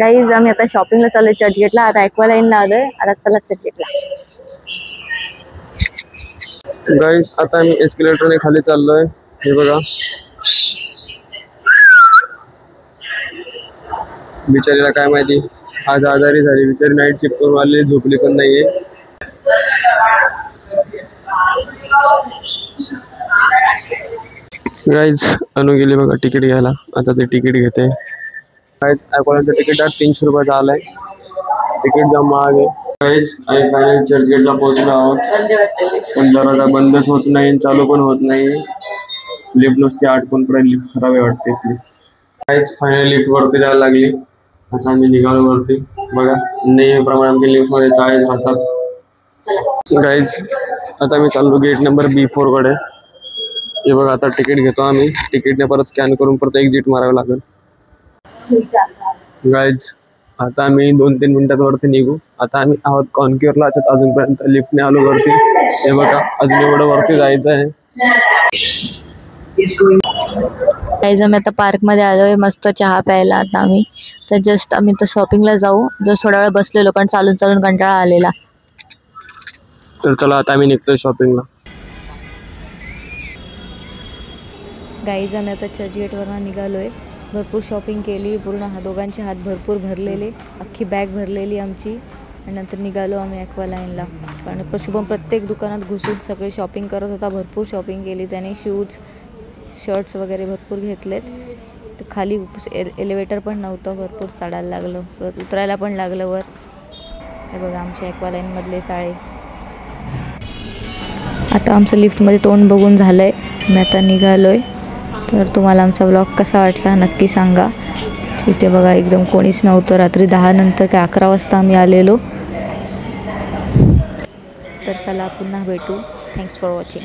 Guys आम्ही आता शॉपिंगला चाललोय चर्चगेटला. आता ॲक्वालाईनला आलोय. आता चला चर्चगेटला. गाईज आता आम्ही एस्केलेटरने खाली चाललोय. हे बघा बिचारीला काय माहिती आज आजारी झाली बिचारी. नाईट शिफ्ट करून आलेली, झोपली पण नाहीये. गाईज अनु गेली बघा तिकीट घ्यायला. आता ते तिकीट घेते. गाईज ॲक्वालाईनचं तिकीट 300 रुपयाचं आलंय. तिकीट जाम महाग आहे. गाईज आम्ही फायनली चर्चगेटला पोहोचलो आहोत. पण दरवाजा बंदच होत नाही, चालू पण होत नाही. लिफ्ट नुसती आटकून पर्यंत लिफ्ट खराब वाटते. गाईज फायनली लिफ्ट वरती जायला लागली. आता आम्ही निघालो वरती. बघा नेहमीप्रमाणे आमच्या लिफ्टमध्ये 40 राहतात. गाईज आता आम्ही चाललो गेट नंबर B4 कडे. हे बघा आता तिकीट घेतो आम्ही. तिकीटने परत स्कॅन करून परत एक्झिट मारावं लागेल. गाईज आता आम्ही 2-3 मिनिटात वरती निघू. आता आम्ही आहोत कॉन्क्युअरला. अजूनपर्यंत लिफ्टने आलो वरती. हे बघा अजून एवढं वरती जायचं आहे. गाईज आम्ही आता पार्कमध्ये आलोय मस्त चहा प्यायला. आता आम्ही तर जस्ट आम्ही तर शॉपिंगला जाऊ. जस्ट थोडा वेळ बसलेलो कारण चालून चालून कंटाळा आलेला. तर चला आता आम्ही निघतोय शॉपिंगला. गाईज आम्ही आता चर्चगेटवरून निघालोय. भरपूर शॉपिंग केली. पूर्ण दोघांचे हात भरपूर भरलेले. अख्खी बॅग भरलेली आमची. आणि नंतर निघालो आम्ही ॲक्वालाईनला. कारण शुभम प्रत्येक दुकानात घुसून सगळे शॉपिंग करत होता. भरपूर शॉपिंग केली त्याने. शूज शर्ट्स वगैरे भरपूर घेतलेत. तर खाली एलिव्हेटर पण नव्हतं. भरपूर चढायला लागलं. परत उतरायला पण लागलं वर. हे बघा आमच्या ॲक्वालाईनमधले चाळे. आता आमचं लिफ्टमध्ये तोंड बघून झालं आहे. मी आता निघालो आहे. तर तुम्हाला आमचा व्लॉग कसा वाटला नक्की सांगा. इथे बघा एकदम कोणीच नव्हतं. रात्री 10 नंतर काय 11 वाजता आम्ही आलेलो. तर चला पुन्हा भेटू. Thanks for watching.